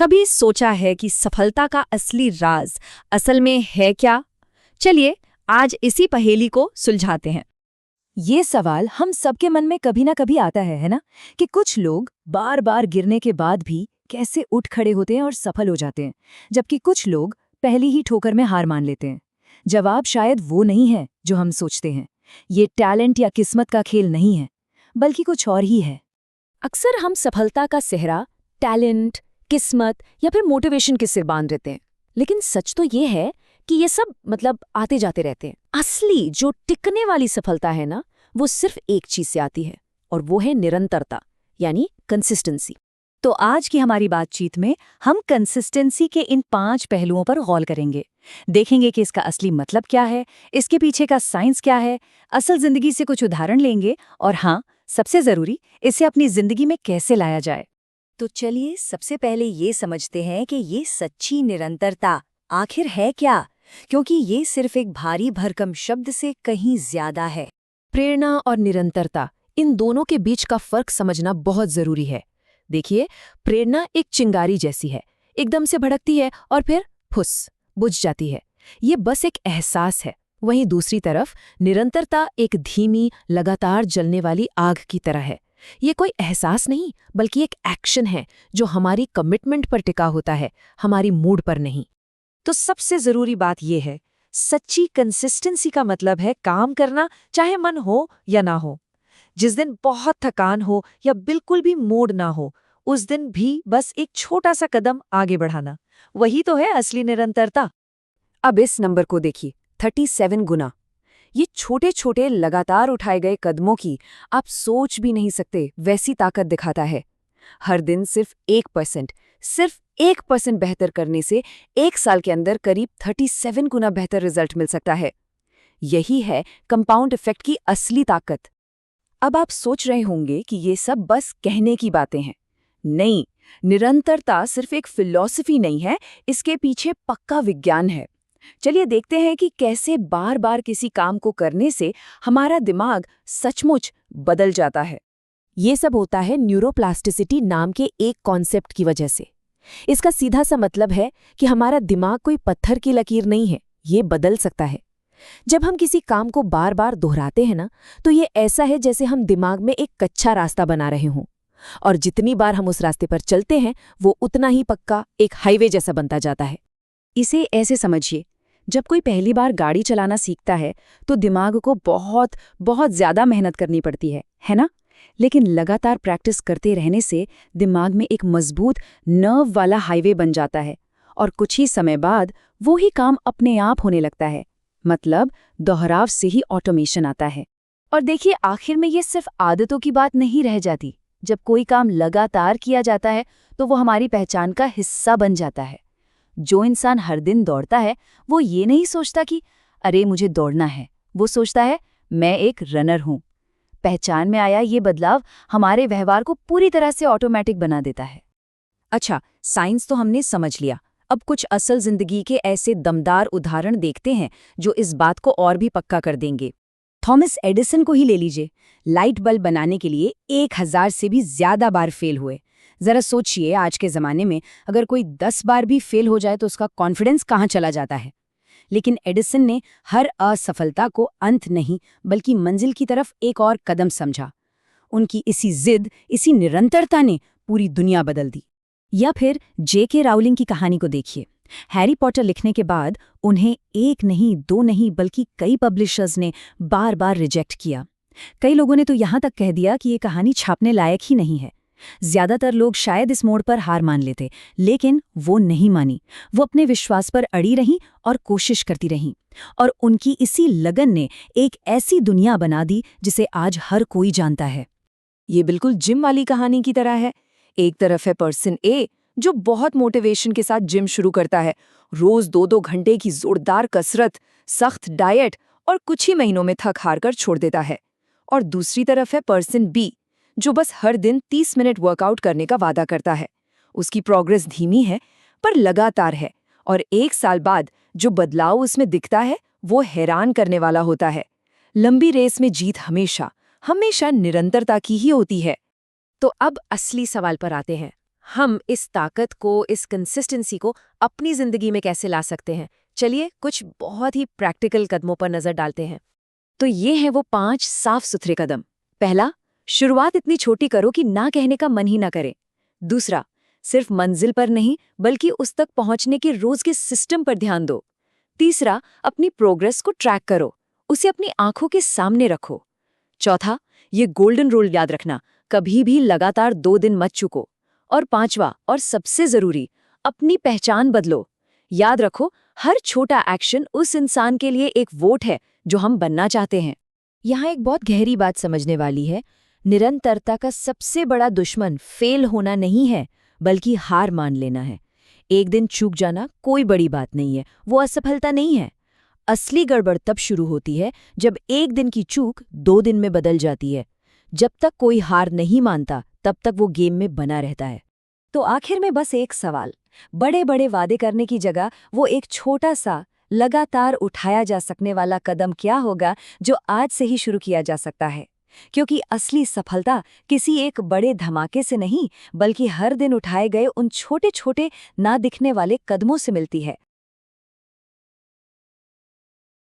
कभी सोचा है कि सफलता का असली राज असल में है क्या? चलिए आज इसी पहेली को सुलझाते हैं। ये सवाल हम सबके मन में कभी ना कभी आता है ना? कि कुछ लोग बार बार गिरने के बाद भी कैसे उठ खड़े होते हैं और सफल हो जाते हैं, जबकि कुछ लोग पहली ही ठोकर में हार मान लेते हैं। जवाब शायद वो नहीं है जो हम सोचते हैं। ये टैलेंट या किस्मत का खेल नहीं है, बल्कि कुछ और ही है। अक्सर हम सफलता का सेहरा टैलेंट, किस्मत या फिर मोटिवेशन के सिर बांध देते हैं, लेकिन सच तो ये है कि ये सब आते जाते रहते हैं। असली जो टिकने वाली सफलता है ना, वो सिर्फ एक चीज से आती है, और वो है निरंतरता, यानी कंसिस्टेंसी। तो आज की हमारी बातचीत में हम कंसिस्टेंसी के इन 5 पहलुओं पर गौर करेंगे। देखेंगे कि इसका असली मतलब क्या है, इसके पीछे का साइंस क्या है, असल जिंदगी से कुछ उदाहरण लेंगे और हाँ, सबसे जरूरी, इसे अपनी जिंदगी में कैसे लाया जाए। तो चलिए सबसे पहले ये समझते हैं कि ये सच्ची निरंतरता आखिर है क्या, क्योंकि ये सिर्फ एक भारी भरकम शब्द से कहीं ज्यादा है। प्रेरणा और निरंतरता, इन दोनों के बीच का फर्क समझना बहुत जरूरी है। देखिए, प्रेरणा एक चिंगारी जैसी है, एकदम से भड़कती है और फिर फुस बुझ जाती है। ये बस एक एहसास है। वहीं दूसरी तरफ निरंतरता एक धीमी, लगातार जलने वाली आग की तरह है। ये कोई एहसास नहीं, बल्कि एक एक्शन है जो हमारी कमिटमेंट पर टिका होता है, हमारी मूड पर नहीं। तो सबसे जरूरी बात यह है, सच्ची कंसिस्टेंसी का मतलब है काम करना, चाहे मन हो या ना हो। जिस दिन बहुत थकान हो या बिल्कुल भी मूड ना हो, उस दिन भी बस एक छोटा सा कदम आगे बढ़ाना, वही तो है असली निरंतरता। अब इस नंबर को देखिए, 37 गुना। ये छोटे छोटे लगातार उठाए गए कदमों की आप सोच भी नहीं सकते वैसी ताकत दिखाता है। हर दिन सिर्फ 1% बेहतर करने से 1 साल के अंदर करीब 37 गुना बेहतर रिजल्ट मिल सकता है। यही है कंपाउंड इफेक्ट की असली ताकत। अब आप सोच रहे होंगे कि ये सब बस कहने की बातें हैं। नहीं, निरंतरता सिर्फ एक फिलॉसफी नहीं है, इसके पीछे पक्का विज्ञान है। चलिए देखते हैं कि कैसे बार बार किसी काम को करने से हमारा दिमाग सचमुच बदल जाता है। ये सब होता है न्यूरोप्लास्टिसिटी नाम के एक कॉन्सेप्ट की वजह से। इसका सीधा सा मतलब है कि हमारा दिमाग कोई पत्थर की लकीर नहीं है, ये बदल सकता है। जब हम किसी काम को बार बार दोहराते हैं ना, तो ये ऐसा है जैसे हम दिमाग में एक कच्चा रास्ता बना रहे हों, और जितनी बार हम उस रास्ते पर चलते हैं, वो उतना ही पक्का एक हाईवे जैसा बनता जाता है। इसे ऐसे समझिए, जब कोई पहली बार गाड़ी चलाना सीखता है तो दिमाग को बहुत बहुत ज्यादा मेहनत करनी पड़ती है ना? लेकिन लगातार प्रैक्टिस करते रहने से दिमाग में एक मजबूत नर्व वाला हाईवे बन जाता है, और कुछ ही समय बाद वो ही काम अपने आप होने लगता है। मतलब दोहराव से ही ऑटोमेशन आता है। और देखिए, आखिर में ये सिर्फ आदतों की बात नहीं रह जाती। जब कोई काम लगातार किया जाता है तो वो हमारी पहचान का हिस्सा बन जाता है। जो इंसान हर दिन दौड़ता है, वो ये नहीं सोचता कि अरे मुझे दौड़ना है, वो सोचता है मैं एक रनर हूं। पहचान में आया ये बदलाव हमारे व्यवहार को पूरी तरह से ऑटोमेटिक बना देता है। अच्छा, साइंस तो हमने समझ लिया। अब कुछ असल जिंदगी के ऐसे दमदार उदाहरण देखते हैं जो इस बात को और भी पक्का कर देंगे। थॉमस एडिसन को ही ले लीजिए। लाइट बल्ब बनाने के लिए 1000 से भी ज्यादा बार फेल हुए। जरा सोचिए, आज के ज़माने में अगर कोई 10 बार भी फेल हो जाए तो उसका कॉन्फिडेंस कहाँ चला जाता है। लेकिन एडिसन ने हर असफलता को अंत नहीं, बल्कि मंजिल की तरफ एक और कदम समझा। उनकी इसी जिद, इसी निरंतरता ने पूरी दुनिया बदल दी। या फिर J.K. राउलिंग की कहानी को देखिए। हैरी पॉटर लिखने के बाद उन्हें 1 नहीं, 2 नहीं, बल्कि कई पब्लिशर्स ने बार बार रिजेक्ट किया। कई लोगों ने तो यहाँ तक कह दिया कि ये कहानी छापने लायक ही नहीं है। ज्यादातर लोग शायद इस मोड़ पर हार मान लेते, लेकिन वो नहीं मानी। वो अपने विश्वास पर अड़ी रहीं और कोशिश करती रहीं। और उनकी इसी लगन ने एक ऐसी दुनिया बना दी जिसे आज हर कोई जानता है। ये बिल्कुल जिम वाली कहानी की तरह है। एक तरफ है पर्सन ए, जो बहुत मोटिवेशन के साथ जिम शुरू करता है। रोज 2-2 घंटे की जोरदार कसरत, सख्त डाइट, और कुछ ही महीनों में थक हार कर छोड़ देता है। और दूसरी तरफ है पर्सन बी, जो बस हर दिन 30 मिनट वर्कआउट करने का वादा करता है। उसकी प्रोग्रेस धीमी है, पर लगातार है, और 1 साल बाद जो बदलाव उसमें दिखता है वो हैरान करने वाला होता है। लंबी रेस में जीत हमेशा निरंतरता की ही होती है। तो अब असली सवाल पर आते हैं। हम इस ताकत को, इस कंसिस्टेंसी को अपनी जिंदगी में कैसे ला सकते हैं? चलिए कुछ बहुत ही प्रैक्टिकल कदमों पर नजर डालते हैं। तो ये हैं वो 5 साफ सुथरे कदम। पहला, शुरुआत इतनी छोटी करो कि ना कहने का मन ही ना करे। दूसरा, सिर्फ मंजिल पर नहीं बल्कि उस तक पहुंचने के रोज के सिस्टम पर ध्यान दो। तीसरा, अपनी प्रोग्रेस को ट्रैक करो, उसे अपनी आंखों के सामने रखो। चौथा, ये गोल्डन रूल याद रखना, कभी भी लगातार 2 दिन मत चूको। और पांचवा और सबसे जरूरी, अपनी पहचान बदलो। याद रखो, हर छोटा एक्शन उस इंसान के लिए एक वोट है जो हम बनना चाहते हैं। यहाँ एक बहुत गहरी बात समझने वाली है। निरंतरता का सबसे बड़ा दुश्मन फेल होना नहीं है, बल्कि हार मान लेना है। एक दिन चूक जाना कोई बड़ी बात नहीं है, वो असफलता नहीं है। असली गड़बड़ तब शुरू होती है जब एक दिन की चूक 2 दिन में बदल जाती है। जब तक कोई हार नहीं मानता, तब तक वो गेम में बना रहता है। तो आखिर में बस एक सवाल, बड़े बड़े वादे करने की जगह वो एक छोटा सा लगातार उठाया जा सकने वाला कदम क्या होगा जो आज से ही शुरू किया जा सकता है? क्योंकि असली सफलता किसी एक बड़े धमाके से नहीं बल्कि हर दिन उठाए गए उन छोटे छोटे ना दिखने वाले कदमों से मिलती है।